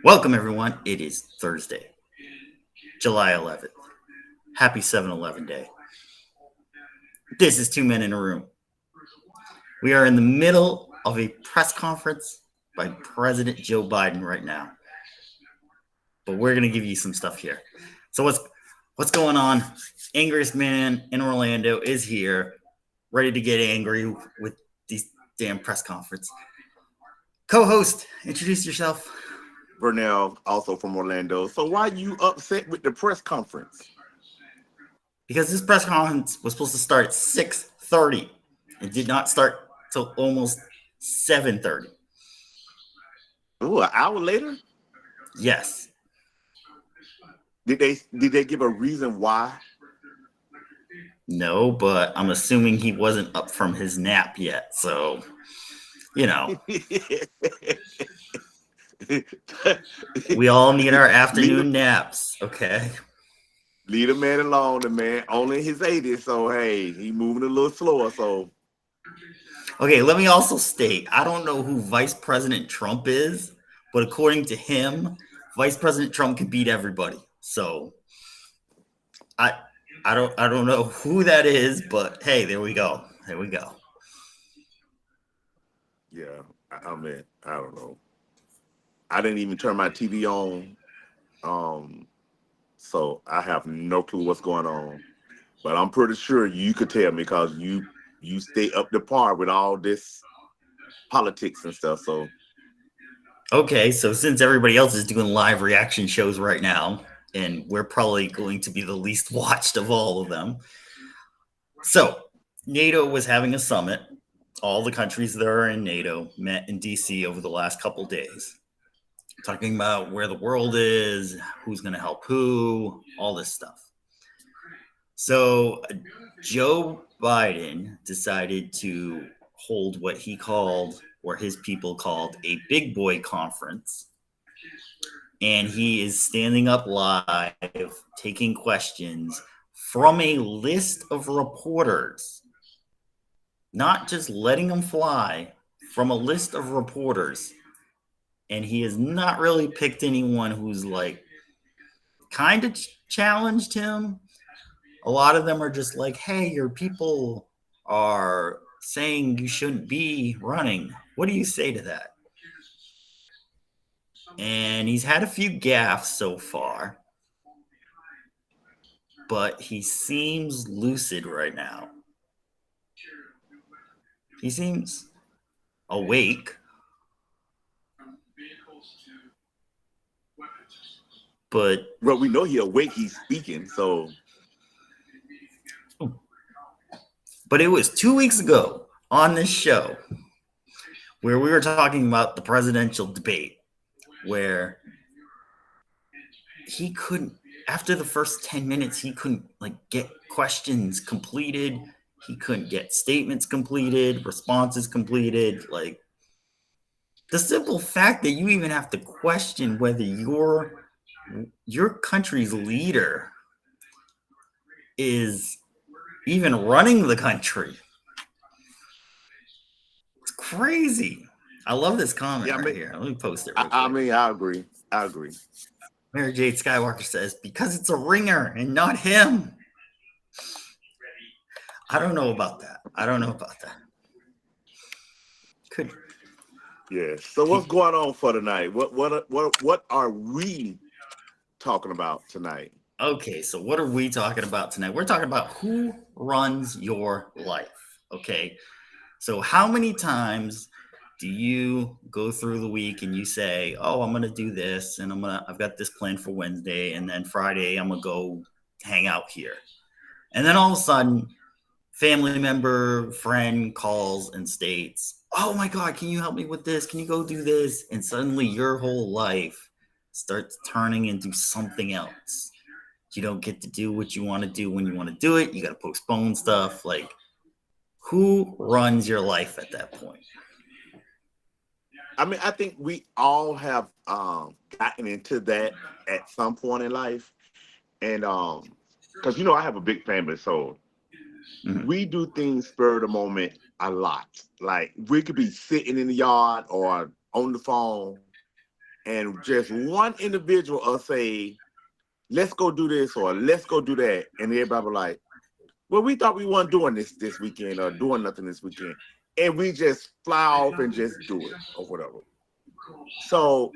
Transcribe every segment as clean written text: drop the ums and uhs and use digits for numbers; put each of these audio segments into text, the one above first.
Welcome, everyone. It is Thursday, July 11th. Happy 7-Eleven Day. This is Two Men in a Room. We are in the middle of a press conference by President Joe Biden right now. But we're going to give you some stuff here. So what's going on? Angriest Man in Orlando is here, ready to get angry with these damn press conference. Co-host, introduce yourself. Vernell, also from Orlando. So why you upset with the press conference? Because this press conference was supposed to start at 6:30. It did not start till almost 7:30. Oh, an hour later? Yes. Did they give a reason why? No, but I'm assuming he wasn't up from his nap yet. So, you know, we all need our leave, afternoon naps, okay? leave the man alone. The man only in his 80s, so hey, he moving a little slower. So Okay, let me also state, I don't know who Vice President Trump is, but according to him, Vice President Trump can beat everybody. So, I I don't know who that is, but hey, there we go. There we go. yeah, I mean, I don't know. I didn't even turn my TV on, um, so I have no clue what's going on. But I'm pretty sure you could tell me because you stay up to par with all this politics and stuff. So Okay, so since everybody else is doing live reaction shows right now, and we're probably going to be the least watched of all of them. So, NATO was having a summit. All the countries that are in NATO met in DC over the last couple days, talking about where the world is, who's going to help who, all this stuff. So, Joe Biden decided to hold what he called, or his people called, a big boy conference. And he is standing up live, taking questions from a list of reporters, not just letting them fly, from a list of reporters. And he has not really picked anyone who's like kind of challenged him. A lot of them are just like, hey, your people are saying you shouldn't be running. What do you say to that? And he's had a few gaffes so far, but he seems lucid right now. He seems awake, but well, we know he awake. He's speaking. So it was 2 weeks ago on this show where we were talking about the presidential debate, where he couldn't, after the first 10 minutes, he couldn't like get questions completed. He couldn't get statements completed, responses completed. Like, the simple fact that you even have to question whether your country's leader is even running the country. It's crazy. I love this comment yeah, I right mean, here. Let me post it I, real I quick. mean, I agree. I agree. Mary Jade Skywalker says, because it's a ringer and not him. I don't know about that. I don't know about that. Could Yeah. So he, what's going on for tonight? What are we talking about tonight? okay, so what are we talking about tonight? We're talking about who runs your life. Okay. So how many times do you go through the week and you say, "Oh, I'm going to do this and I've got this plan for Wednesday and then Friday I'm going to go hang out here." And then all of a sudden, family member, friend calls and states, "Oh my god, can you help me with this? Can you go do this?" And suddenly your whole life starts turning into something else. You don't get to do what you want to do when you want to do it. You got to postpone stuff. Like, who runs your life at that point? I mean, I think we all have gotten into that at some point in life, and because I have a big family, so Mhm. we do things spur of the moment a lot. Like we could be sitting in the yard or on the phone, and just one individual will say, let's go do this or let's go do that. And everybody will like, well, we thought we weren't doing this weekend or doing nothing this weekend. And we just fly off and just do it or whatever. So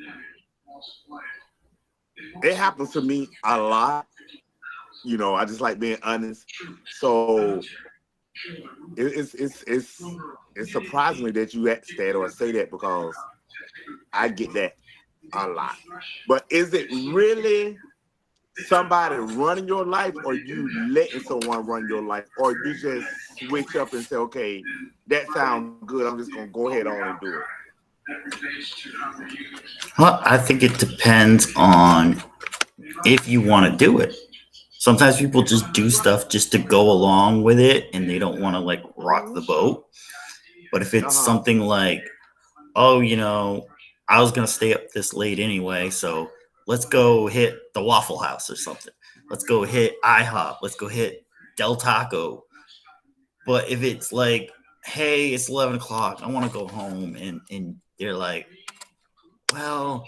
it happens to me a lot. I just like being honest. So it's surprising me that you ask that or say that because I get that a lot. But is it really somebody running your life, or you letting someone run your life, or you just switch up and say, okay, that sounds good, I'm just gonna go ahead on and do it? Well, I think it depends on if you want to do it. Sometimes people just do stuff just to go along with it and they don't want to like rock the boat. But if it's Uh-huh. something like, oh, I was going to stay up this late anyway, so let's go hit the Waffle House or something. Let's go hit IHOP. Let's go hit Del Taco. But if it's like, hey, it's 11 o'clock, I want to go home, and they're like, well,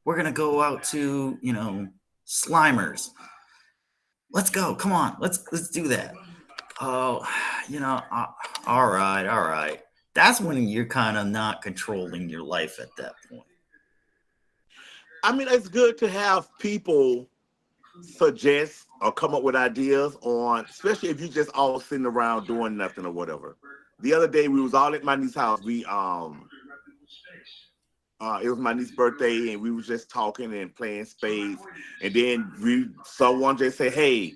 we're going to go out to, Slimers. Let's go. Come on. Let's do that. Oh, all right, all right. That's when you're kind of not controlling your life at that point. I mean, it's good to have people suggest or come up with ideas on, especially if you just all sitting around doing nothing or whatever. The other day we was all at my niece's house. It was my niece's birthday, and we was just talking and playing spades. And then someone just said, "Hey,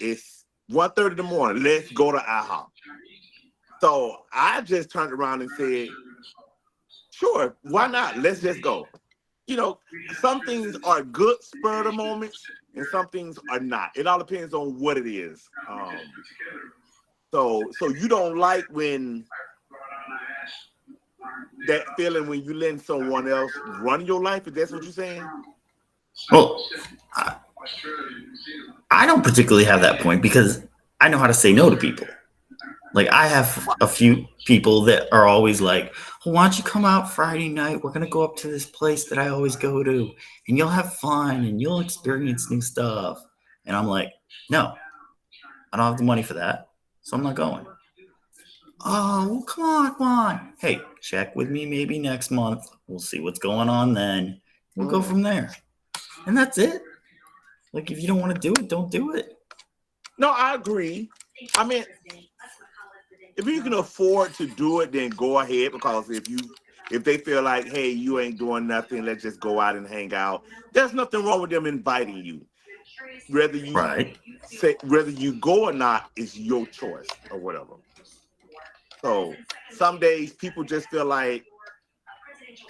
it's 1:30 in the morning. Let's go to IHOP." So I just turned around and said, "Sure, why not? Let's just go." Some things are good spur of the moments, and some things are not. It all depends on what it is. So you don't like when that feeling when you let someone else run your life? If that's what you're saying? Well, I, I don't particularly have that point because I know how to say no to people. Like I have a few people that are always like, well, "Why don't you come out Friday night? We're gonna go up to this place that I always go to, and you'll have fun and you'll experience new stuff." And I'm like, "No, I don't have the money for that, so I'm not going." Oh, well, come on. Hey, check with me maybe next month. We'll see what's going on then. We'll go Mm. from there, and that's it. Like if you don't want to do it, don't do it. No, I agree. I mean, if you can afford to do it, then go ahead. Because if they feel like, hey, you ain't doing nothing, let's just go out and hang out. There's nothing wrong with them inviting you. Whether you Right. whether you go or not is your choice or whatever. So some days people just feel like,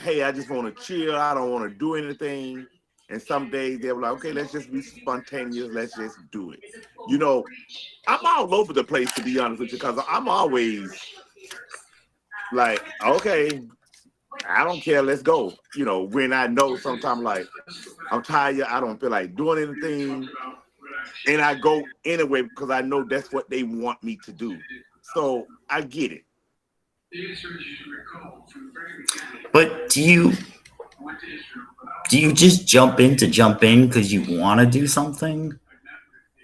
hey, I just want to chill. I don't want to do anything. And some days they're like, okay, let's just be spontaneous. Let's just do it. You know, I'm all over the place, to be honest with you, because I'm always like, okay, I don't care. Let's go. When I know sometimes like I'm tired, I don't feel like doing anything. And I go anyway because I know that's what they want me to do. So I get it. But do you just jump in because you want to do something,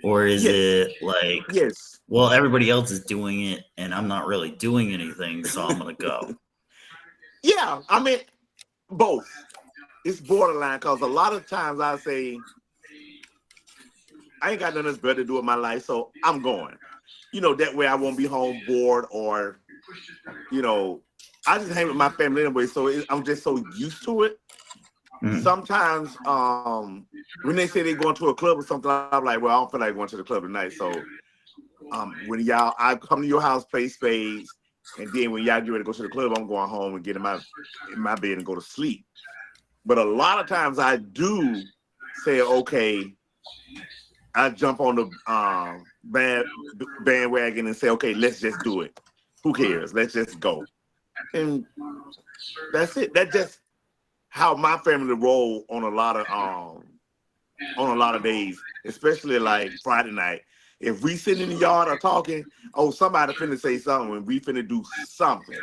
or is Yes. it like, Yes. well, everybody else is doing it and I'm not really doing anything, so I'm gonna go. Yeah. I mean, both. It's borderline because a lot of times I say, I ain't got nothing else better to do with my life, so I'm going. That way I won't be home bored or, you know, I just hang with my family anyway, so I'm just so used to it. Mhm. Sometimes when they say they're going to a club or something, I'm like, well, I don't feel like going to the club tonight. So when I come to your house, play spades, and then when y'all get ready to go to the club, I'm going home and get in my bed and go to sleep. But a lot of times I do say, okay, I jump on the bandwagon and say, okay, let's just do it. Who cares? Let's just go. And that's it. That's just how my family roll on a lot of days, especially like Friday night. If we sit in the yard or talking, oh, somebody finna say something and we finna do something.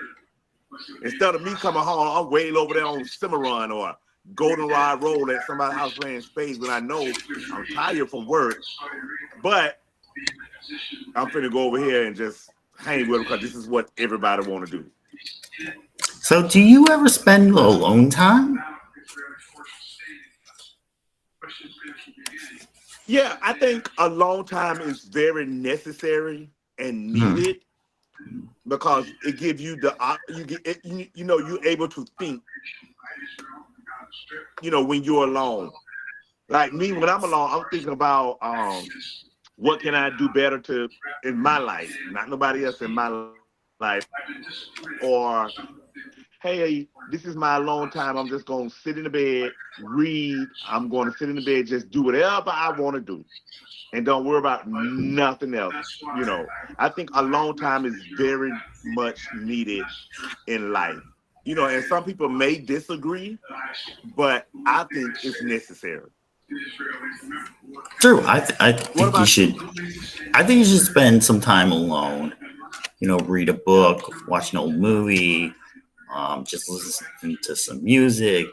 Instead of me coming home, I'm way over there on Cimarron or goldenrod roll at somebody's house playing spades when I know I'm tired from work, but I'm finna go over here and just hang with them because this is what everybody want to do. So, do you ever spend alone time? Yeah, I think a long time is very necessary and Hmm. needed because it gives you the you get you know you're able to think, when you're alone. Like me, when I'm alone, I'm thinking about what can I do better to in my life, not nobody else in my life, or hey, this is my alone time. I'm just gonna sit in the bed, read. I'm going to sit in the bed, just do whatever I want to do, and don't worry about nothing else. I think alone time is very much needed in life. And some people may disagree, but I think it's necessary. True. I What think you about should. you? I think you should spend some time alone. Read a book, watch an old movie, just listen to some music.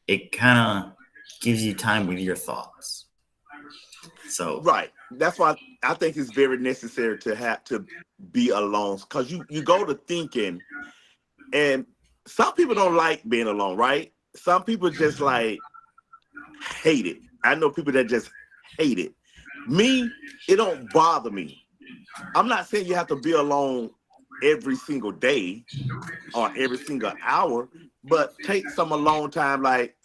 It kind of gives you time with your thoughts. So, Right. That's why I think it's very necessary to have to be alone because you go to thinking, and some people don't like being alone, right? Some people just like hate it. I know people that just hate it. Me, it don't bother me. I'm not saying you have to be alone every single day or every single hour, but take some alone time. Like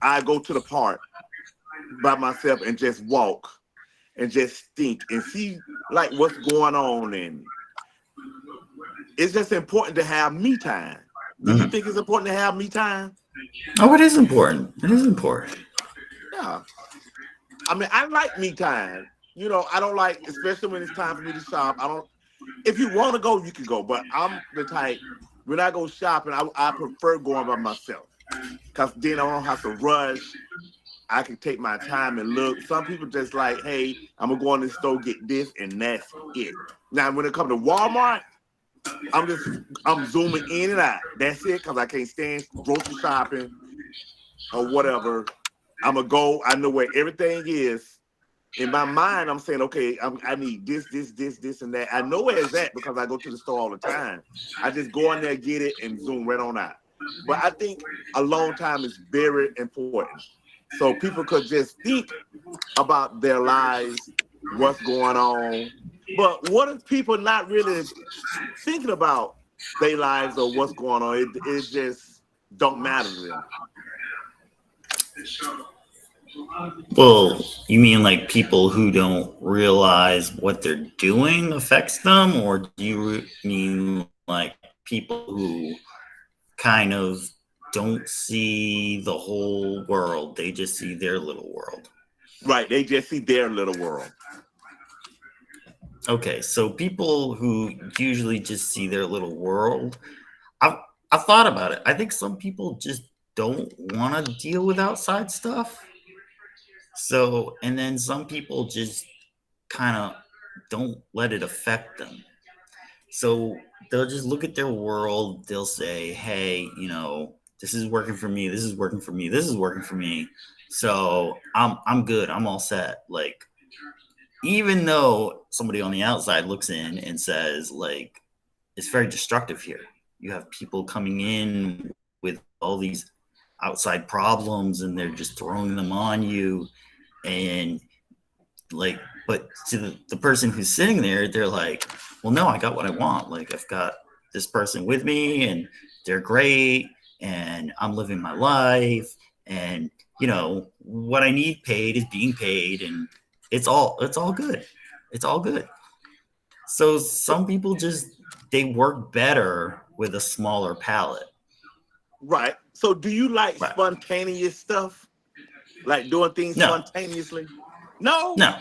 I go to the park by myself and just walk and just think and see like what's going on. And it's just important to have me time. Do you mhm. think it's important to have me time? Oh, it is important. It is important. Yeah. I mean, I like me time. I don't like, especially when it's time for me to shop. I don't. If you want to go, you can go. But I'm the type when I go shopping, I prefer going by myself because then I don't have to rush. I can take my time and look. Some people just like, hey, I'm gonna go in the store get this, and that's it. Now, when it comes to Walmart, I'm zooming in and out. That's it because I can't stand grocery shopping or whatever. I'm gonna go. I know where everything is. In my mind, I'm saying, okay, I need this, and that. I know where it's at because I go to the store all the time. I just go in there, get it, and zoom right on out. But I think alone time is very important. So people could just think about their lives, what's going on. But what if people not really thinking about their lives or what's going on? It just don't matter to them. Well, you mean like people who don't realize what they're doing affects them, or do you mean like people who kind of don't see the whole world? They just see their little world. Right. They just see their little world. Okay, so people who usually just see their little world, I've, I've thought about it. I think some people just don't want to deal with outside stuff. So, and then some people just kind of don't let it affect them. So they'll just look at their world. They'll say, hey, this is working for me. This is working for me. This is working for me. So I'm good. I'm all set. Like, even though somebody on the outside looks in and says, like, it's very destructive here. You have people coming in with all these outside problems and they're just throwing them on you. And like, but to the person who's sitting there, they're like, well, no, I got what I want. Like, I've got this person with me and they're great and I'm living my life. And, what I need paid is being paid. And it's all good. It's all good. So some people just, they work better with a smaller palette. Right. So do you like Right. spontaneous stuff? Like doing things No, spontaneously? No. no, no,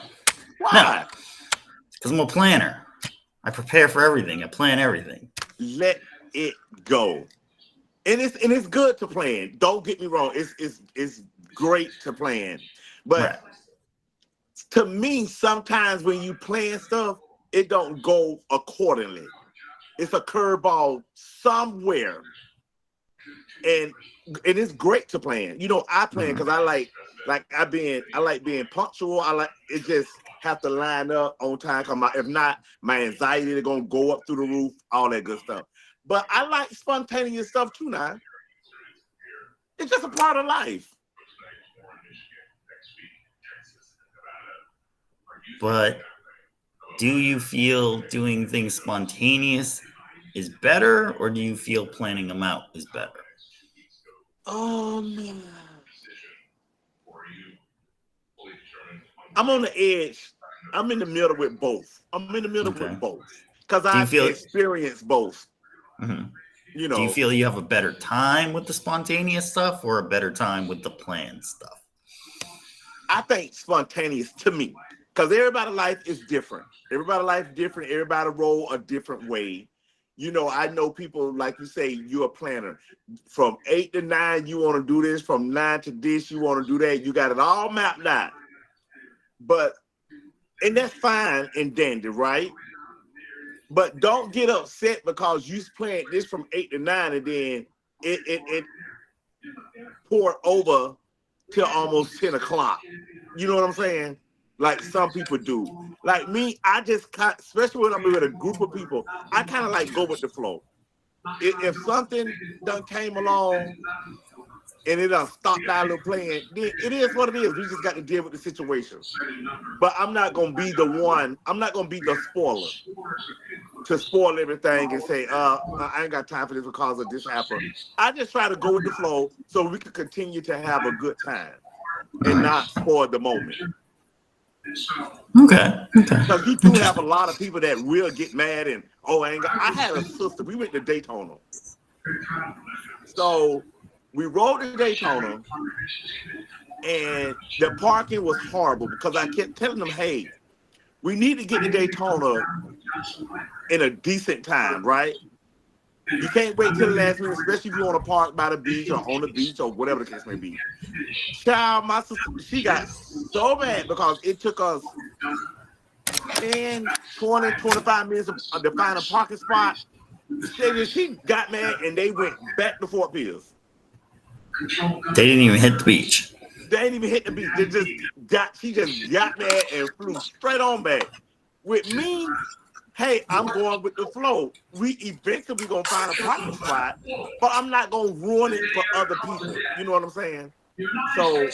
Why? because I'm a planner. I prepare for everything. I plan everything. Let it go. And it's good to plan. Don't get me wrong. It's great to plan. But Right. to me, sometimes when you plan stuff, it don't go accordingly. It's a curveball somewhere. And it is great to plan. You know, I plan Mhm. because I like being punctual. I like it just have to line up on time. Cause if not, my anxiety is gonna go up through the roof, all that good stuff. But I like spontaneous stuff too now. It's just a part of life. But do you feel doing things spontaneous is better, or do you feel planning them out is better? Man. I'm on the edge. I'm in the middle with both. I'm in the middle with Okay. both. Because Do you I've feel? experienced both, Mhm. you Do you know. feel you have a better time with the spontaneous stuff, or a better time with the planned stuff? I think spontaneous to me, because everybody's life is different. Everybody's life different. Everybody roll a different way. You know, I know people like you say you're a planner. From 8 to 9, you want to do this. From 9 to this, you want to do that. You got it all mapped out. But and that's fine and dandy, right? But don't get upset because you playing this from 8 to 9, and then it poured over till almost 10 o'clock. You know what I'm saying? Like some people do. Like me, I just can't, especially when I'm with a group of people, I kind of like go with the flow. If something done came along and it done stopped our little playing, then it is what it is. We just got to deal with the situation. But I'm not gonna be the one. I'm not gonna be the spoiler to spoil everything and say, I ain't got time for this because of this happened. I just try to go with the flow so we can continue to have a good time and Mhm. not spoil the moment. Okay. Okay. Because you do have a Interesting. lot of people that will get mad and anger. I had a sister. We went to Daytona, so we rode to Daytona, and the parking was horrible because I kept telling them, "Hey, we need to get to Daytona in a decent time, right? You can't wait till the last minute, especially if you want to park by the beach or on the beach or whatever the case may be." Child, my sister, she got so mad because it took us 10, 20, 25 minutes to find a parking spot. She got mad and they went back to Fort Pierce. They didn't even hit the beach. They ain't even hit the beach. She just got mad and flew straight on back. With me, hey, I'm going with the flow. We eventually gonna find a parking spot, but I'm not gonna ruin it for other people. You know what I'm saying? So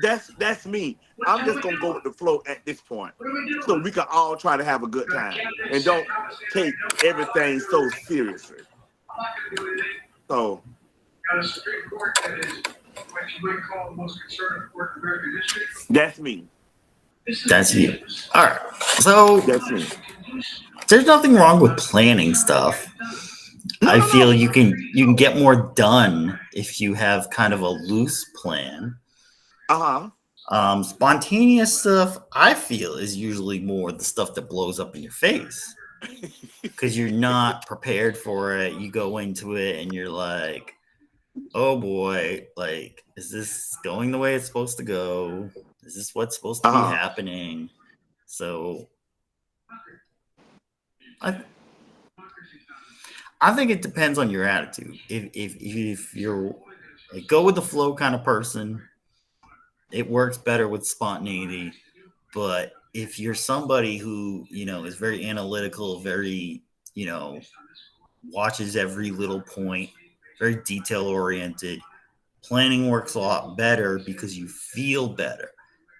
that's me. I'm just gonna go with the flow at this point, so we can all try to have a good time and don't take everything so seriously. So that's me. That's you. All right. So That's me. there's nothing wrong with planning stuff. No, I no, feel no. you can get more done if you have kind of a loose plan. Uh Spontaneous stuff, I feel, is usually more the stuff that blows up in your face huh. because you're not prepared for it. You go into it and you're like, "Oh boy, like, is this going the way it's supposed to go? Is this what's supposed to Uh be huh. happening?" So I I think it depends on your attitude. If you're a go with the flow kind of person, it works better with spontaneity. But if you're somebody who is very analytical, very you know watches every little point, very detail oriented, planning works a lot better because you feel better.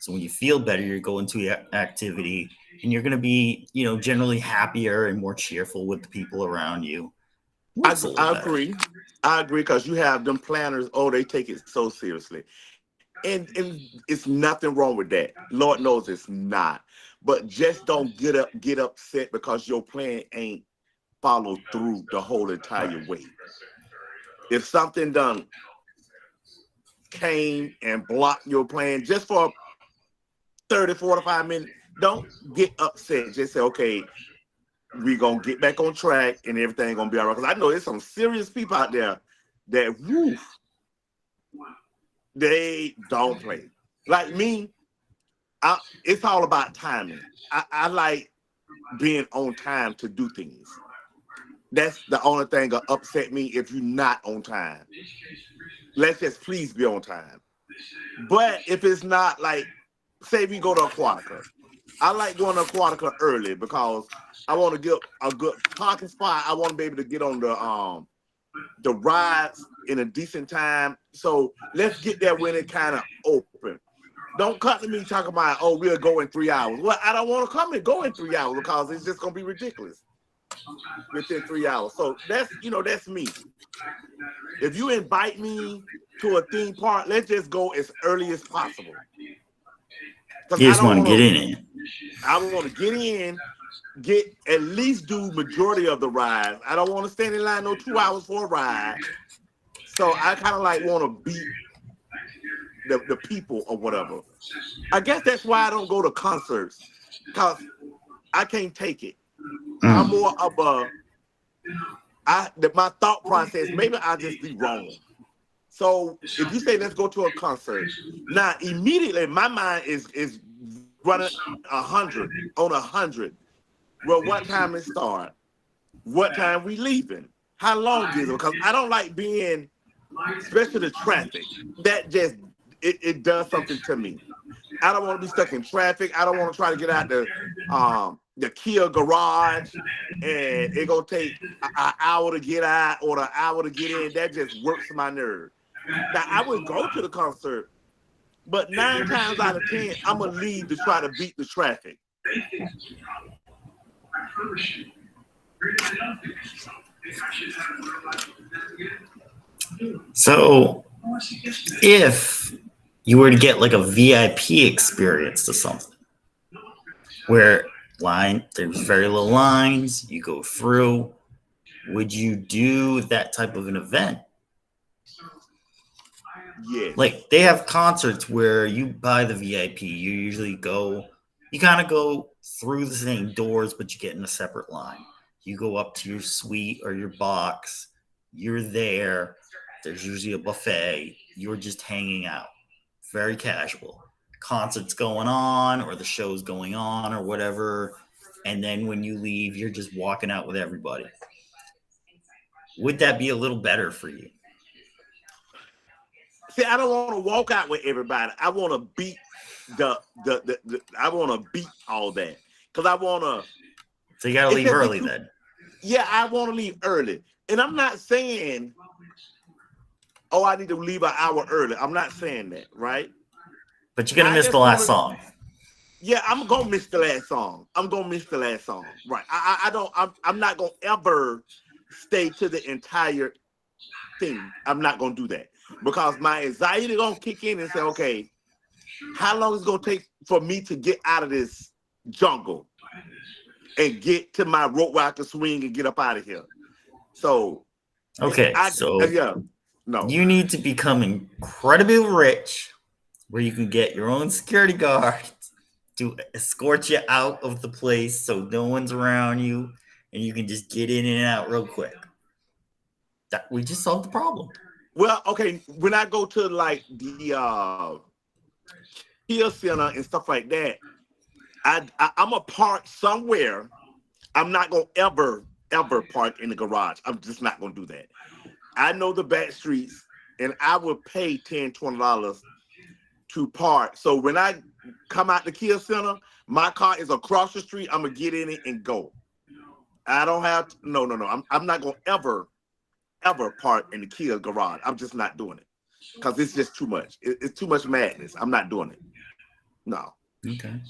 So when you feel better, you're going to the activity and you're going to be generally happier and more cheerful with the people around you. Works a little I better. agree. I agree because you have them planners. Oh, they take it so seriously, and it's nothing wrong with that. Lord knows it's not. But just don't get upset because your plan ain't followed through the whole entire way. If something done came and blocked your plan just for 30, 45 minutes, don't get upset. Just say, okay, we gonna get back on track and everything gonna be all right. Because I know there's some serious people out there that they don't play. Like me, it's all about timing. I like being on time to do things. That's the only thing that upset me if you're not on time. let's just please be on time. But if it's not like, say we go to Aquatica, I like going to Aquatica early because I want to get a good parking spot. I want to be able to get on the rides in a decent time. So let's get there when it kind of open. Don't cut to me talking about, oh, we'll go in 3 hours. Well, I don't want to come and go in 3 hours because it's just gonna be ridiculous within 3 hours. So that's me. If you invite me to a theme park, let's just go as early as possible. Because You just want to get in it. I want to get in, get at least do majority of the rides. I don't want to stand in line no 2 hours for a ride. So I kind of like want to beat the people or whatever. I guess that's why I don't go to concerts, because I can't take it. I'm more of my thought process, maybe I'll just be wrong. So if you say let's go to a concert, now immediately my mind is running 100 on 100. Well, what time it start? What time we leaving? How long is it? Because I don't like being, especially the traffic. That just it does something to me. I don't want to be stuck in traffic. I don't want to try to get out the Kia garage and it gonna take an hour to get out or an hour to get in. That just works my nerve. Now I would go to the concert, but 9 times out of 10, I'm gonna leave to try to beat the traffic. So, if you were to get like a VIP experience to something where there's very little lines, you go through, would you do that type of an event? Yes. Like they have concerts where you buy the VIP, you usually you kind of go through the same doors, but you get in a separate line. You go up to your suite or your box, you're there. There's usually a buffet. You're just hanging out. Very casual. Concert's going on or the show's going on or whatever. And then when you leave, you're just walking out with everybody. Would that be a little better for you? See, I don't want to walk out with everybody. I want to beat I want to beat all that. Because I want to. So you got to leave early then. Yeah, I want to leave early. And I'm not saying, oh, I need to leave an hour early. I'm not saying that, right? But you're going to miss the last song. Yeah, I'm going to miss the last song. Right. I'm not going to ever stay to the entire thing. I'm not going to do that. Because my anxiety going to kick in and say, okay, how long is it going to take for me to get out of this jungle and get to my rope where I can swing and get up out of here? So, okay, you need to become incredibly rich where you can get your own security guard to escort you out of the place so no one's around you and you can just get in and out real quick. We just solved the problem. Well, okay, when I go to like the Kia Center and stuff like that, I'm a park somewhere. I'm not gonna ever park in the garage. I'm just not gonna do that. I know the back streets, and I will pay $10, $20 to park. So when I come out the Kia Center, my car is across the street. I'm gonna get in it and go. I don't have to, no. I'm not gonna ever park in the Kia garage. I'm just not doing it because it's just too much. It's too much madness. I'm not doing it. No. Okay.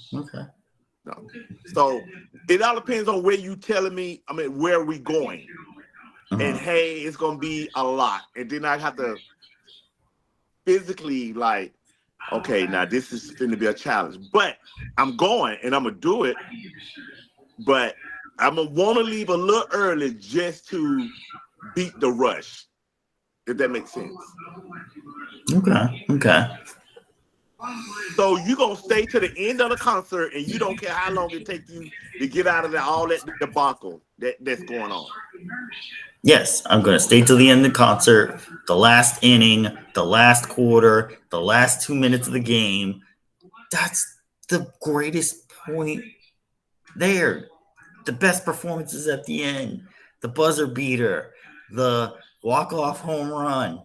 No. So it all depends on where you telling me. I mean, where are we going? Uh-huh. And hey, it's gonna be a lot, and then I have to physically like, okay, now this is going to be a challenge, but I'm going and I'm gonna do it. But I'm gonna want to leave a little early just to beat the rush, if that makes sense. Okay. So you gonna stay to the end of the concert, and you don't care how long it takes you to get out of all that debacle that's going on. Yes, I'm gonna stay till the end of the concert, the last inning, the last quarter, the last 2 minutes of the game. That's the greatest point there. The best performances at the end, the buzzer beater, the walk-off home run,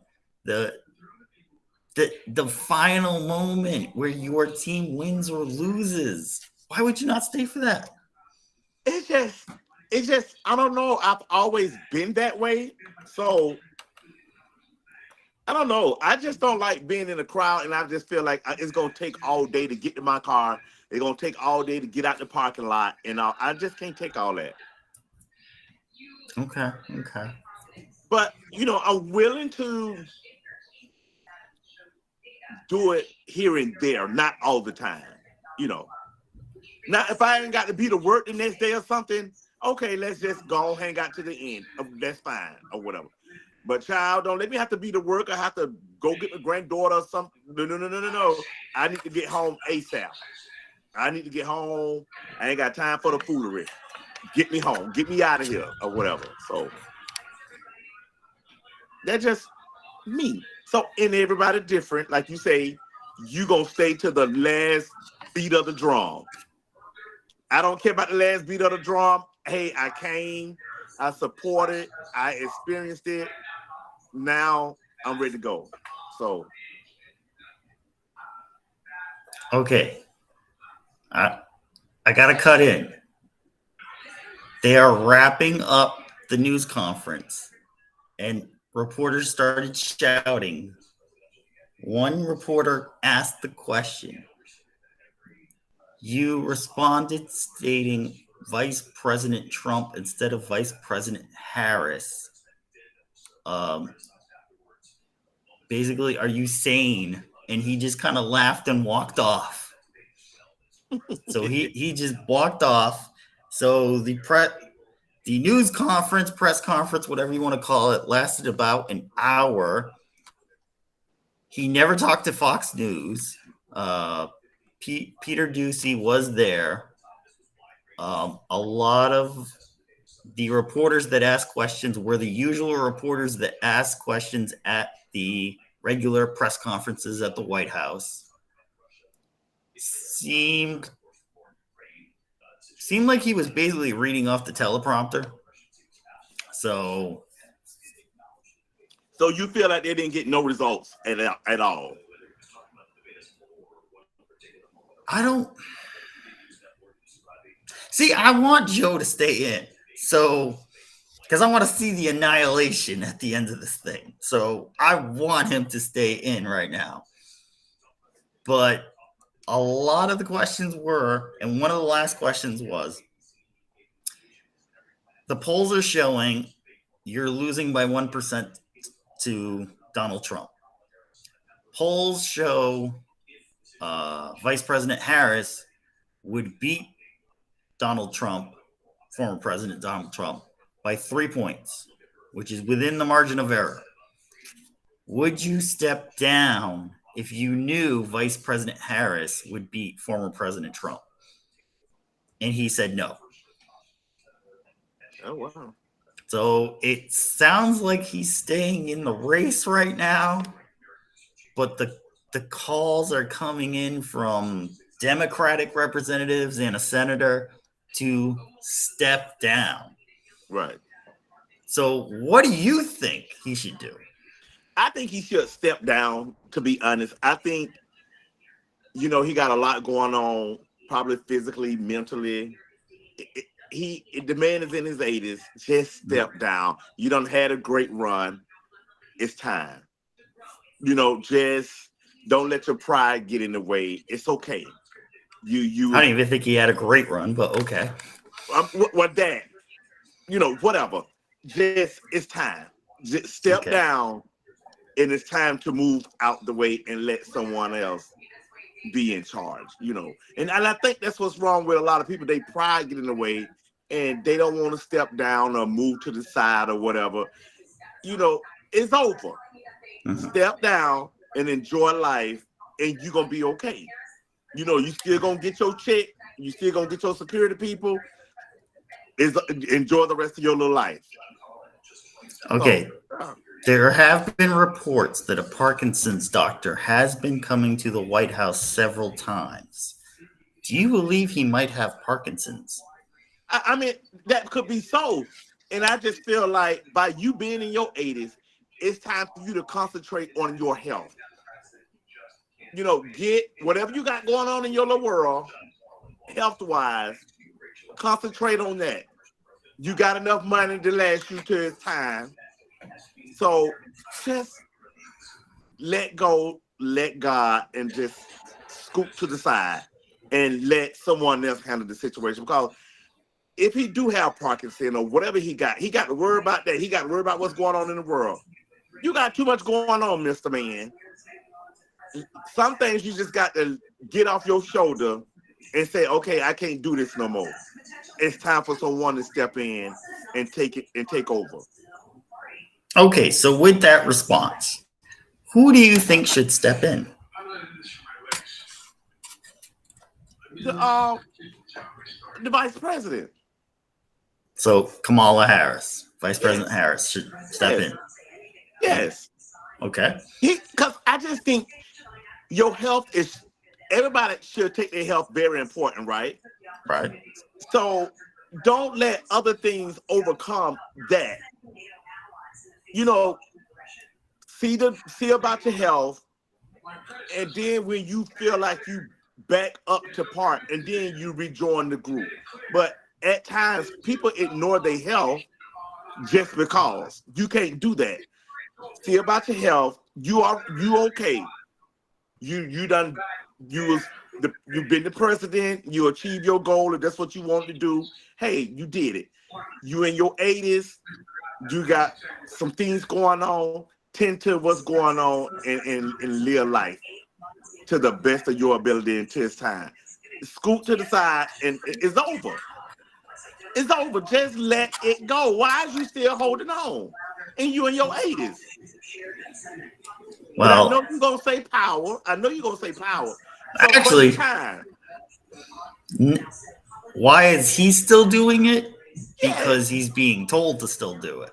the final moment where your team wins or loses. Why would you not stay for that? It's just, it's just, I don't know. I've always been that way. So I don't know. I just don't like being in the crowd, and I just feel like it's gonna take all day to get to my car. It's gonna take all day to get out the parking lot, and I just can't take all that. Okay, okay. But I'm willing to do it here and there, not all the time. You know. Now, if I ain't got to be to work the next day or something, okay, let's just go hang out to the end. That's fine or whatever. But child, don't let me have to be to work. I have to go get my granddaughter or something. No, no, no, no, no, no. I need to get home ASAP. I need to get home. I ain't got time for the foolery. Get me home. Get me out of here or whatever. So that's just me. So, and everybody different. Like you say, you gonna stay to the last beat of the drum. I don't care about the last beat of the drum. Hey, I came, I supported, I experienced it. Now I'm ready to go. So, Okay. I I gotta cut in. They are wrapping up the news conference, and reporters started shouting. One reporter asked the question. You responded stating Vice President Trump instead of Vice President Harris. Um, Basically, are you sane? And he just kind of laughed and walked off. So he just walked off. So the news conference, press conference, whatever you want to call it, lasted about an hour. He never talked to Fox News. Uh, Peter Ducey was there. A lot of the reporters that asked questions were the usual reporters that asked questions at the regular press conferences at the White House. Seemed seemed like he was basically reading off the teleprompter. So so you feel like they didn't get no results at all? I don't see. I want Joe to stay in. So because I want to see the annihilation at the end of this thing. So I want him to stay in right now. But a lot of the questions were, and one of the last questions was, the polls are showing you're losing by 1% to Donald Trump. Polls show Vice President Harris would beat Donald Trump, former President Donald Trump, by 3 points, which is within the margin of error. Would you step down if you knew Vice President Harris would beat former President Trump? And he said no. Oh wow. So it sounds like he's staying in the race right now, but the calls are coming in from Democratic representatives and a senator to step down. Right. So what do you think he should do? I think he should step down, to be honest. I think, he got a lot going on, probably physically, mentally. The man is in his 80s. Just step down. You done had a great run. It's time. Just don't let your pride get in the way. It's okay. I You don't even think he had a great run, but okay. what that, whatever. Just it's time. Just step Okay. down, and it's time to move out the way and let someone else be in charge. And I think that's what's wrong with a lot of people. They pride get in the way, and they don't want to step down or move to the side or whatever. It's over. Mhm. Step down and enjoy life, and you're gonna be okay. You still gonna get your check. You still gonna get your security people. Is enjoy the rest of your little life. So, Okay. There have been reports that a Parkinson's doctor has been coming to the White House several times. Do you believe he might have Parkinson's? I mean, that could be so. And I just feel like by you being in your 80s, it's time for you to concentrate on your health. get whatever you got going on in your little world, health wise, concentrate on that. You got enough money to last you to his time. So just let go, let God, and just scoop to the side and let someone else handle the situation. Because if he do have Parkinson or whatever he got to worry about that. He got to worry about what's going on in the world. You got too much going on, Mr. Man. Some things you just got to get off your shoulder and say, okay, I can't do this no more. It's time for someone to step in and take over. Okay, so with that response, who do you think should step in? The uh the vice president. So Kamala Harris, Vice President Yes, Harris, should step yes, in. yes. Okay, Because I just think your health is everybody should take their health very important, right? right. So don't let other things overcome that. You know, see about your health, and then when you feel like you back up to part, and then you rejoin the group. But at times, people ignore their health just because you can't do that. See about your health. You okay? You done. You've been the president. You achieved your goal, if that's what you wanted to do. Hey, you did it. You in your 80s. You got some things going on. Tend to what's going on and live life to the best of your ability until it's time. Scoot to the side and it's over. It's over. Just let it go. Why is you still holding on? And you in your 80s. But I Well, know you're gonna say power. I know you're gonna say power. So, but it's actually, time. why is he still doing it? Because Yes. he's being told to still do it.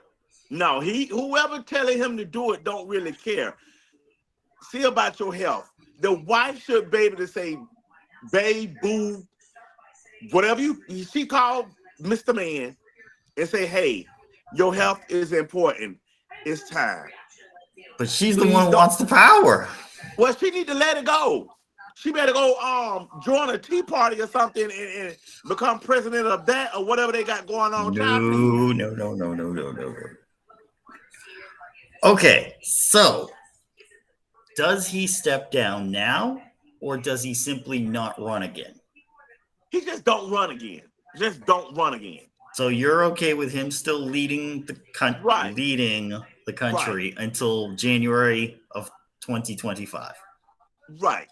No, whoever telling him to do it don't really care. See about your health. The wife should be able to say, babe, boo, whatever she called Mr. Man, and say, hey, your health is important. It's time. But she's the Please one who don't. wants the power. Well, she need to let it go. She better go join a tea party or something and become president of that or whatever they got going on. Child, please. No, no, no, no, no, no, no, no. Okay, so does he step down now or does he simply not run again? He just don't run again. Just don't run again. So you're okay with him still Right, leading the right, country until January of 2025? right.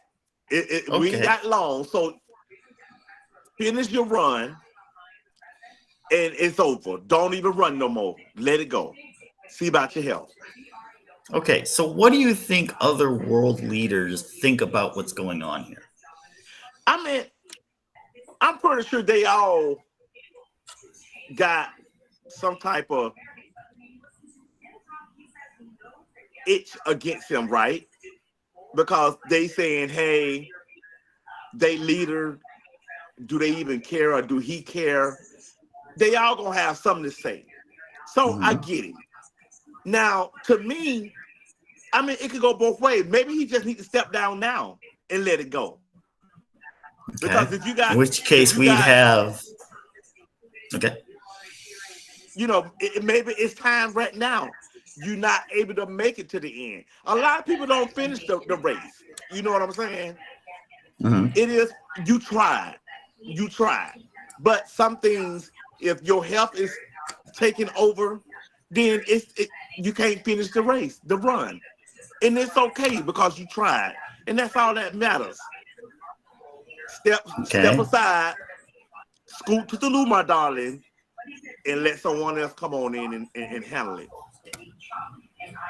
We ain't Okay. got long, so finish your run and it's over. Don't even run no more. Let it go. See about your health. Okay, so what do you think other world leaders think about what's going on here? I mean, I'm pretty sure they all got some type of itch against him, right? Because they saying, hey, they leader, do they even care or do he care? They all gonna have something to say. So I Mhm. get it. Now, to me, I mean, it could go both ways. Maybe he just need to step down now and let it go. Okay. Because In which case we'd have. Okay. maybe it's time right now. You're not able to make it to the end. A lot of people don't finish the race. You know what I'm saying? Mhm. It is, you tried. But some things, if your health is taking over, then you can't finish the race, the run. And it's okay because you tried. And that's all that matters. Step Okay. aside, scoot to the loo, my darling, and let someone else come on in and handle it.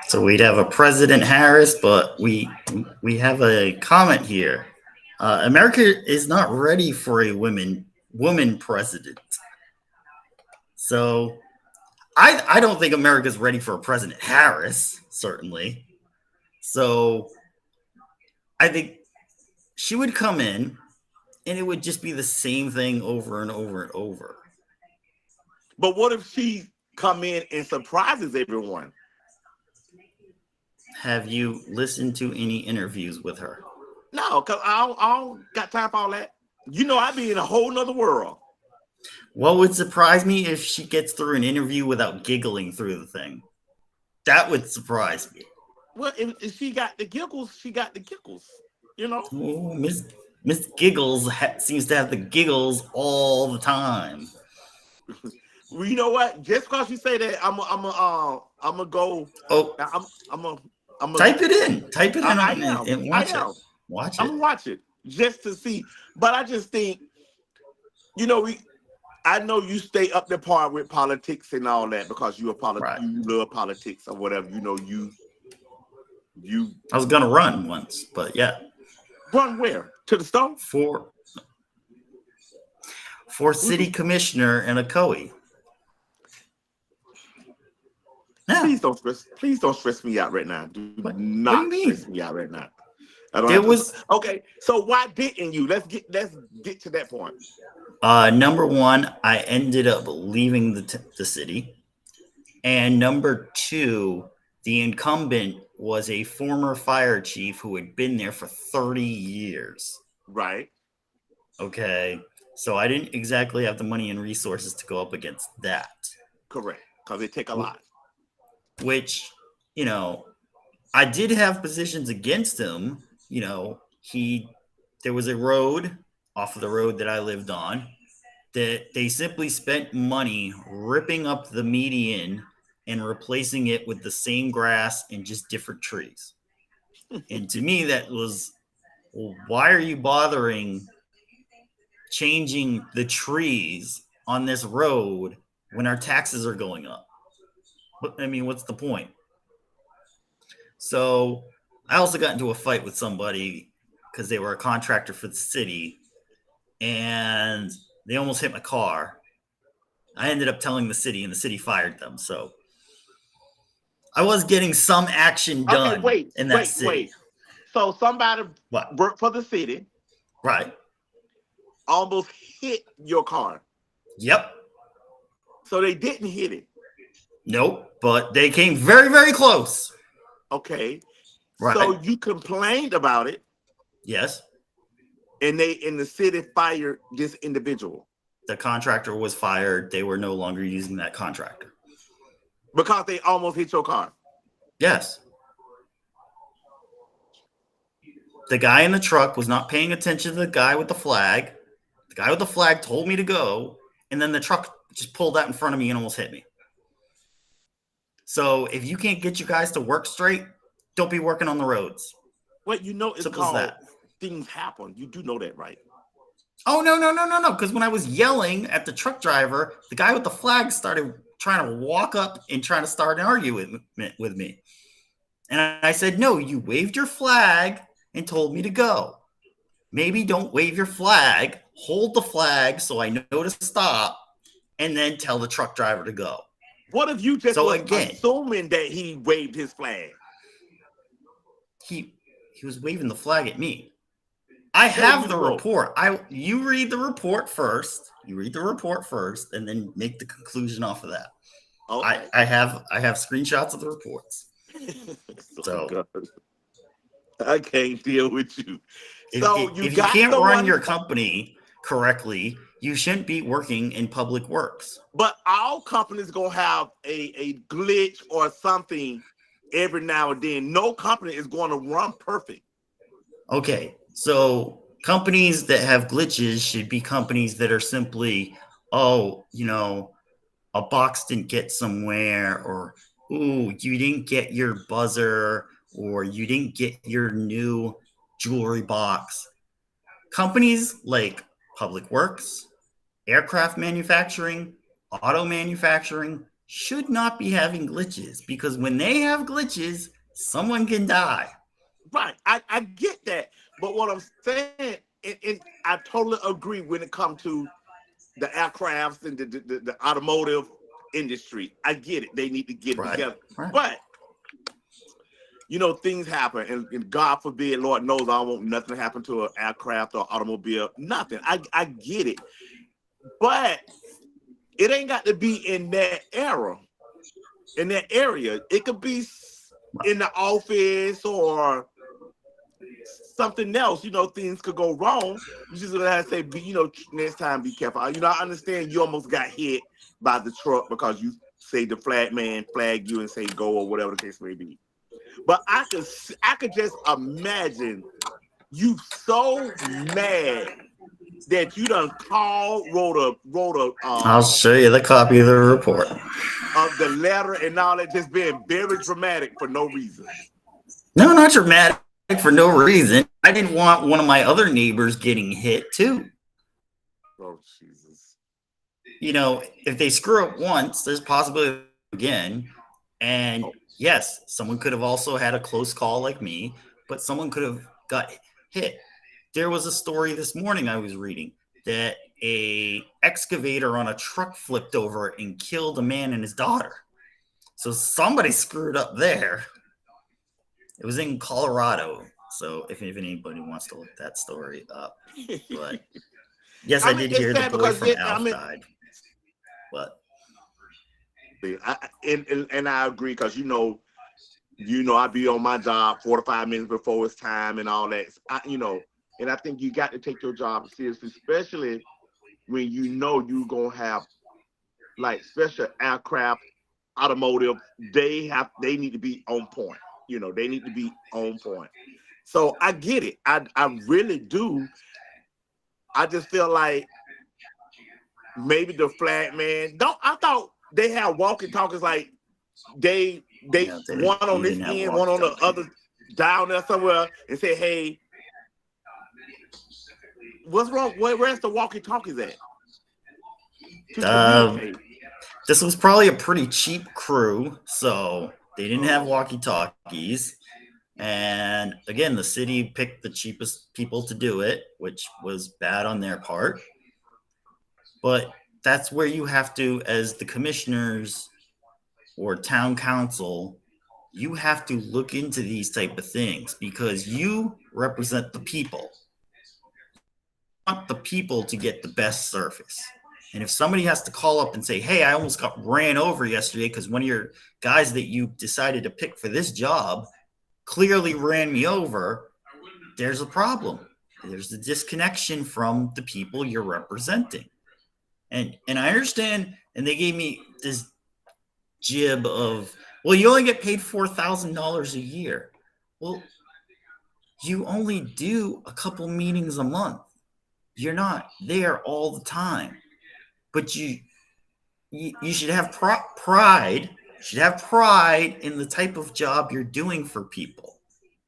So we'd have a President Harris, but we have a comment here. America is not ready for a woman president. So I don't think America's ready for a President Harris, certainly. So I think she would come in and it would just be the same thing over and over and over. But what if she come in and surprises everyone? Have you listened to any interviews with her? No, because I don't got time for all that. You know, I be in a whole nother world. What would surprise me if she gets through an interview without giggling through the thing. That would surprise me. Well, if she got the giggles, she got the giggles. You know. Oh, Miss Giggles seems to have the giggles all the time. Well, you know what? Just because you say that, I'm gonna go. Oh, I'm a, I'm a, type it in. Type it in I and, am, and I watch it. am. Watch I'm it. gonna watch it just to see. But I just think, you know, I know you stay up to par with politics and all that because Right. you love politics or whatever. You know, you I was gonna run once, but yeah. run where to the store. For for city commissioner in a COE. Yeah. Please don't stress me out right now. Do What do you not stress mean? me out right now. I don't There have to. was Okay, so why didn't you? Let's get to that point. number one, I ended up leaving the city. And number two, the incumbent was a former fire chief who had been there for 30 years. Right. Okay. So I didn't exactly have the money and resources to go up against that. Correct. Because it take a lot. Which, you know, I did have positions against him. There was a road off of the road that I lived on that they simply spent money ripping up the median and replacing it with the same grass and just different trees. And to me, that was, well, why are you bothering changing the trees on this road when our taxes are going up? I mean, what's the point? So I also got into a fight with somebody because they were a contractor for the city and they almost hit my car. I ended up telling the city and the city fired them. So I was getting some action Okay, done in that city. wait. So somebody What? worked for the city, Right. almost hit your car. Yep. So they didn't hit it. Nope. But they came very, very close. Okay. So Right. you complained about it, Yes. and they in the city fired this individual The contractor was fired. They were no longer using that contractor. because they almost hit your car. Yes. The guy in the truck was not paying attention to the guy with the flag. The guy with the flag told me to go, and then the truck just pulled out in front of me and almost hit me. So if you can't get you guys to work straight, don't be working on the roads. What you know is Simple as called that. things happen. You do know that, right? Oh, no. Because when I was yelling at the truck driver, the guy with the flag started trying to walk up and trying to start an argument with me. And I said, no, you waved your flag and told me to go. Maybe don't wave your flag, hold the flag so I know to stop, and then tell the truck driver to go. What if you just So was again, assuming that he waved his flag? he was waving the flag at me. I Telling you have to the go. report. You read the report first. You read the report first, and then make the conclusion off of that. Okay. I have screenshots of the reports. So I can't deal with you. So you if you got can't run someone, your company correctly, you shouldn't be working in public works. but all companies gonna have a glitch or something every now and then. No company is going to run perfect. Okay, so companies that have glitches should be companies that are simply, oh, a box didn't get somewhere, or ooh, you didn't get your buzzer, or you didn't get your new jewelry box. Companies like Public Works, aircraft manufacturing, auto manufacturing should not be having glitches because when they have glitches, someone can die. Right. I get that. But what I'm saying, and I totally agree when it comes to the aircrafts and the automotive industry. I get it. They need to get it Right. together. Right. But things happen, and God forbid, Lord knows, I don't want nothing to happen to an aircraft or automobile. Nothing. I get it, but it ain't got to be in that era, in that area. It could be in the office or something else. Things could go wrong. You just gonna have to say, next time be careful. I understand you almost got hit by the truck because you say the flag man flag you and say go or whatever the case may be. But I could just imagine you so mad that you done called, wrote I'll show you the copy of the report. of the letter and all that, just being very dramatic for no reason. No, not dramatic for no reason. I didn't want one of my other neighbors getting hit too. Oh Jesus. If they screw up once, there's possibility again. And Oh, yes, someone could have also had a close call like me, but someone could have got hit. There was a story this morning I was reading that a excavator on a truck flipped over and killed a man and his daughter. So somebody screwed up there. It was in Colorado. So if anybody wants to look that story up, but yes, I I mean, did it's hear the sad boy because from I Alf mean, died, but and I agree because I be on my job 45 minutes before it's time and all that. And I think you got to take your job seriously, especially when you're gonna have like special aircraft, automotive. They need to be on point. They need to be on point. So I get it. I really do. I just feel like maybe the flag man. Don't I thought they had walkie talkies like they yeah, one on he this didn't have end, one walkie on the talkie. other down there somewhere, and say, "Hey, what's wrong? Where's the walkie talkies at to Uh, communicate?" this was probably a pretty cheap crew, so they didn't have Oh, walkie talkies. And again, the city picked the cheapest people to do it, which was bad on their part. But that's where you have to, as the commissioners or town council, you have to look into these type of things because you represent the people. You want the people to get the best service. And if somebody has to call up and say, "Hey, I almost got ran over yesterday because one of your guys that you decided to pick for this job clearly ran me over," there's a problem. There's a disconnection from the people you're representing. And I understand, and they gave me this jib of, well, you only get paid $4,000 a year. Well, you only do a couple meetings a month. You're not there all the time. But you should have pride. You should have pride in the type of job you're doing for people.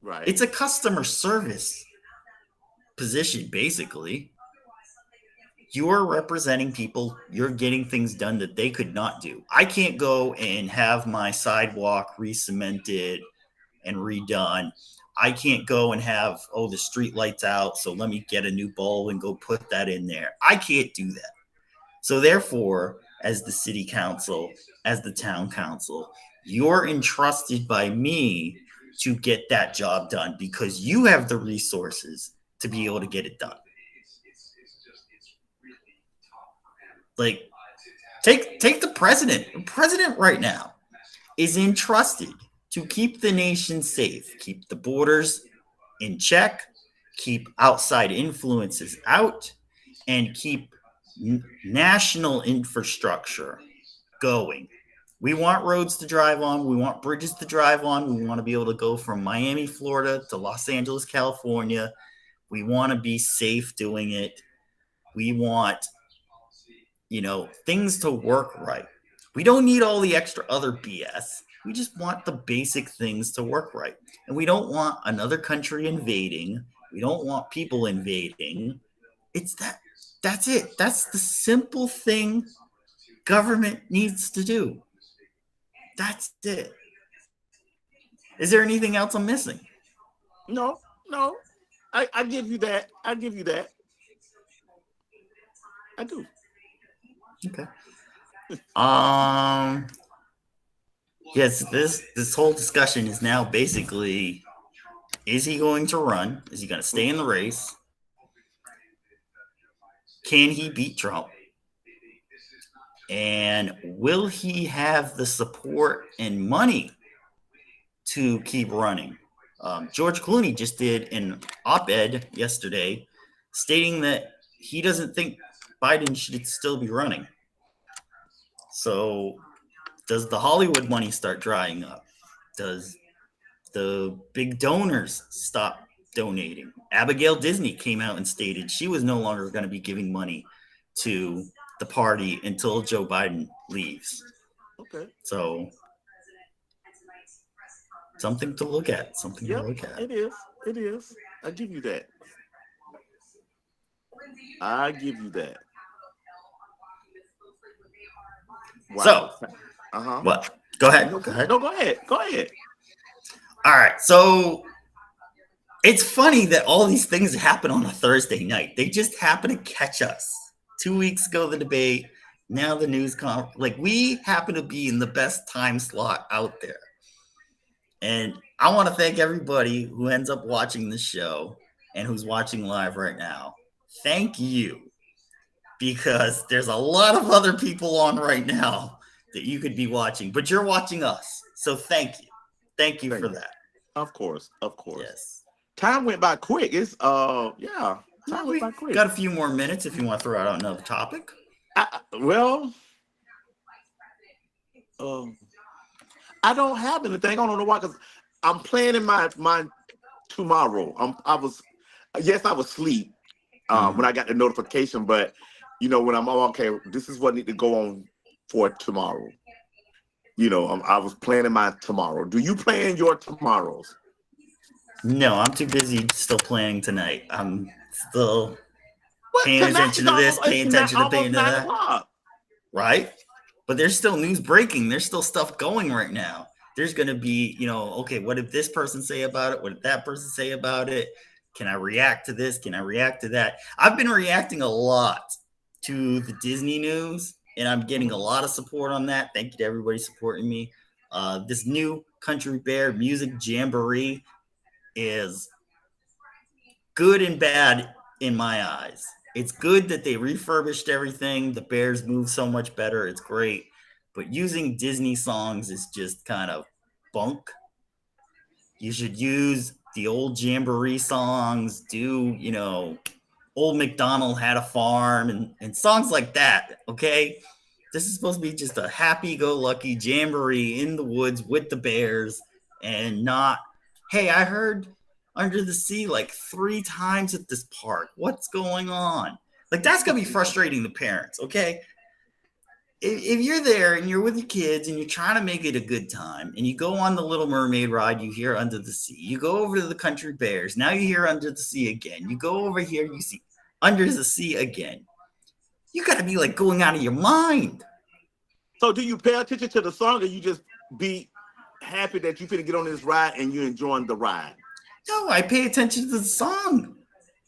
right, It's a customer service position, basically. You're representing people, you're getting things done that they could not do. I can't go and have my sidewalk re-cemented and redone. I can't go and have, oh, the street lights out, so let me get a new bulb and go put that in there. I can't do that. So therefore, as the city council, as the town council, you're entrusted by me to get that job done because you have the resources to be able to get it done. Like, take the president. The president right now is entrusted to keep the nation safe, keep the borders in check, keep outside influences out, and keep national infrastructure going. We want roads to drive on. We want bridges to drive on. We want to be able to go from Miami, Florida to Los Angeles, California. We want to be safe doing it. We want, things to work right. We don't need all the extra other BS. We just want the basic things to work right. And we don't want another country invading. We don't want people invading. It's that's it. That's the simple thing government needs to do. That's it. Is there anything else I'm missing? no, no, I give you that. I give you that. I do. Okay. Um yes, this whole discussion is now basically, is he going to run? Is he going to stay in the race? Can he beat Trump? And will he have the support and money to keep running? George Clooney just did an op-ed yesterday stating that he doesn't think Biden should still be running. So, does the Hollywood money start drying up? Does the big donors stop donating? Abigail Disney came out and stated she was no longer going to be giving money to the party until Joe Biden leaves. Okay. So, something to look at. Something to Yep. look at. It is. It is. I give you that. I give you that. Wow. So, Uh huh. what? Go ahead. No, Go ahead. no, go ahead. Go ahead. All right. So, it's funny that all these things happen on a Thursday night. They just happen to catch us. 2 weeks ago, the debate. Now the news like we happen to be in the best time slot out there. And I want to thank everybody who ends up watching the show and who's watching live right now. Thank you. Because there's a lot of other people on right now that you could be watching, but you're watching us. So thank you. Thank you Thank for you. that. Of course. Of course. Yes. Time went by quick. It's yeah. Time went We by quick. got a few more minutes if you want to throw out another topic. Well, um, I don't have anything. I don't know why, because I'm planning my tomorrow. I was asleep when I got the notification, but when I'm okay, this is what need to go on for tomorrow. I was planning my tomorrow. Do you plan your tomorrows? No, I'm too busy still planning tonight. I'm still What paying tonight attention is to this, almost paying it's not attention to almost paying to 9 that. o'clock. Right? But there's still news breaking. There's still stuff going right now. There's going to be, okay, what did this person say about it? What did that person say about it? Can I react to this? Can I react to that? I've been reacting a lot to the Disney news, and I'm getting a lot of support on that. Thank you to everybody supporting me. This new Country Bear Music Jamboree is good and bad in my eyes. It's good that they refurbished everything. The Bears move so much better. It's great. But using Disney songs is just kind of bunk. You should use the old Jamboree songs, Old MacDonald Had a Farm and songs like that, okay? This is supposed to be just a happy-go-lucky jamboree in the woods with the Bears and not, hey, I heard Under the Sea like 3 times at this park. What's going on? Like, that's going to be frustrating to parents, okay? If you're there and you're with your kids and you're trying to make it a good time and you go on the Little Mermaid ride, you hear Under the Sea. You go over to the Country Bears. Now you hear Under the Sea again. You go over here, you see Under the Sea again. You got to be like going out of your mind. So do you pay attention to the song, or you just be happy that you finna get on this ride and you enjoying the ride? No, I pay attention to the song.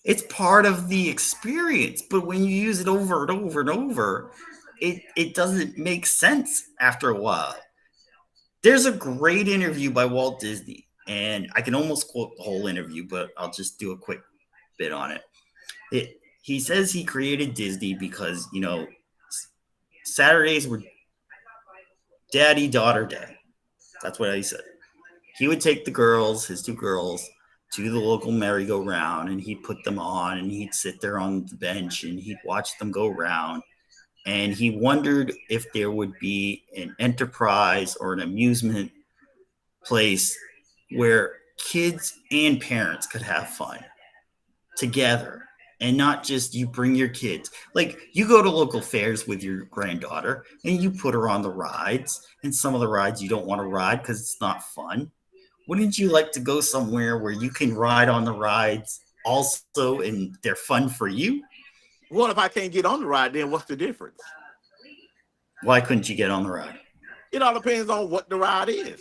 It's part of the experience. But when you use it over and over and over, it doesn't make sense after a while. There's a great interview by Walt Disney, and I can almost quote the whole interview, but I'll just do a quick bit on it. He says he created Disney because, Saturdays were daddy-daughter day. That's what he said. He would take his 2 girls, to the local merry-go-round, and he'd put them on, and he'd sit there on the bench, and he'd watch them go round. And he wondered if there would be an enterprise or an amusement place where kids and parents could have fun together, and not just you bring your kids. Like, you go to local fairs with your granddaughter and you put her on the rides, and some of the rides you don't want to ride because it's not fun. Wouldn't you like to go somewhere where you can ride on the rides also and they're fun for you? What if I can't get on the ride? Then what's the difference? Why couldn't you get on the ride? It all depends on what the ride is.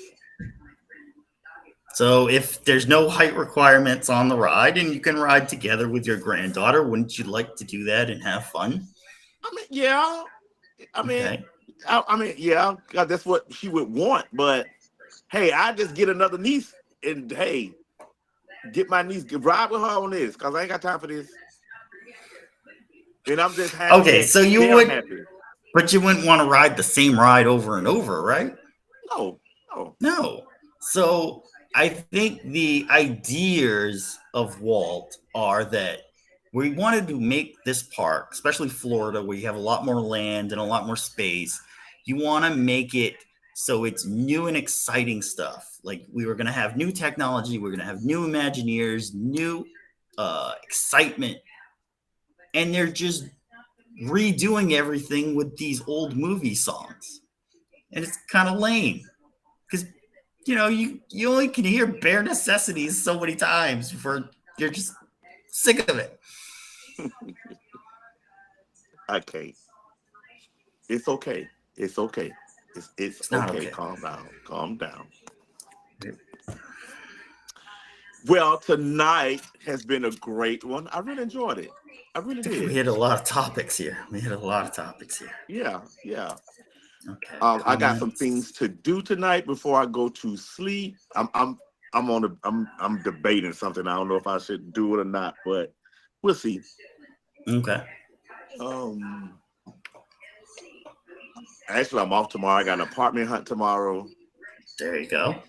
So if there's no height requirements on the ride and you can ride together with your granddaughter, wouldn't you like to do that and have fun? I mean, yeah. I mean, Okay. yeah, 'cause that's what she would want. But hey, I just get another niece and hey, get my niece, ride with her on this, because I ain't got time for this. And I'm just happy. Okay, so you they're would, happy. but you wouldn't want to ride the same ride over and over, right? No. No. So I think the ideas of Walt are that we wanted to make this park, especially Florida, where you have a lot more land and a lot more space. You want to make it so it's new and exciting stuff. Like we were going to have new technology, we're going to have new Imagineers, new excitement, and they're just redoing everything with these old movie songs, and it's kind of lame because you only can hear bare necessities so many times before you're just sick of it. Okay, it's okay. It's okay. It's It's not okay. okay. Calm down. Calm down. Well, tonight has been a great one. I really enjoyed it. I really We did. hit a lot of topics here. We hit a lot of topics here. Yeah, yeah. Okay, I got some comments. things to do tonight before I go to sleep. I'm debating something. I don't know if I should do it or not, but we'll see. Okay, Um, Actually, I'm off tomorrow. I got an apartment hunt tomorrow. there you go.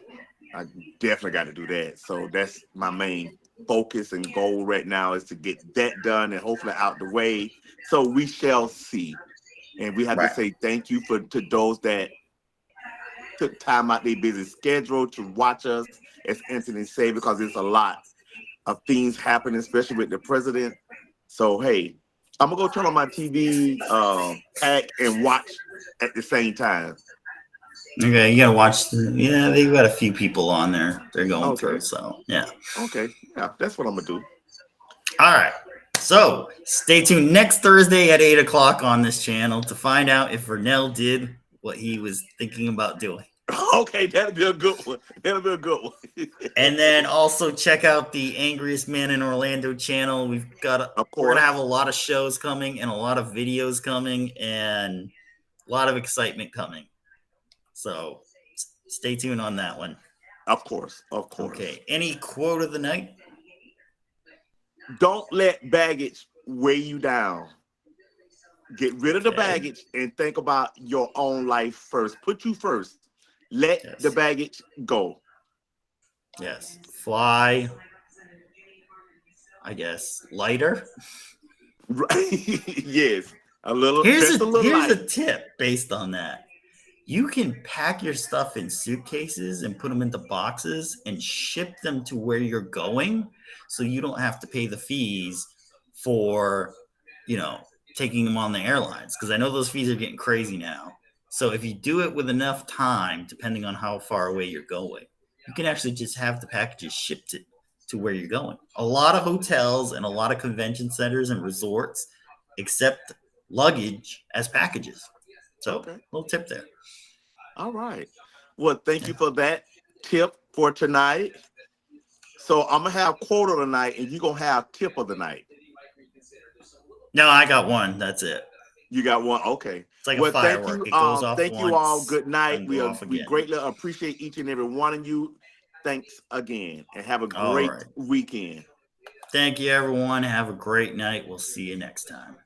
I definitely got to do that. So that's my main focus and goal right now is to get that done and hopefully out the way. So we shall see. And we have to Right. say thank you to those that took time out their busy schedule to watch us, as Anthony said, because it's a lot of things happening, especially with the president. So hey, I'm gonna go turn on my TV pack and watch at the same time. Okay, you gotta watch. Yeah, they've got a few people on there. They're going through. Okay, So yeah. okay, yeah, that's what I'm gonna do. All right. So stay tuned next Thursday at 8 o'clock on this channel to find out if Vernell did what he was thinking about doing. Okay, that'll be a good one. That'll be a good one. And then also check out the Angriest Man in Orlando channel. Of We're gonna have a course, lot of shows coming and a lot of videos coming and a lot of excitement coming. So stay tuned on that one. of course, of course. Okay. Any quote of the night? Don't let baggage weigh you down. Get rid of the Okay. baggage and think about your own life first. Put you first. Let the Yes. baggage go. Yes. Fly, I guess, lighter. Right? Yes. A little, Here's just a a little here's a light. tip based on that. You can pack your stuff in suitcases and put them into boxes and ship them to where you're going so you don't have to pay the fees for, you know, taking them on the airlines because I know those fees are getting crazy now. So if you do it with enough time, depending on how far away you're going, you can actually just have the packages shipped to where you're going. A lot of hotels and a lot of convention centers and resorts accept luggage as packages. So, Okay. little tip there. All right. Well, thank Yeah. you for that tip for tonight. So I'm gonna have quote of the night, and you're gonna have tip of the night. No, I got one. That's it. You got one. Okay. It's like a Well, thank firework. you. It goes off Thank you all. once Good night. and go off We again. greatly appreciate each and every one of you. Thanks again, and have a All great right. weekend. Thank you, everyone. Have a great night. We'll see you next time.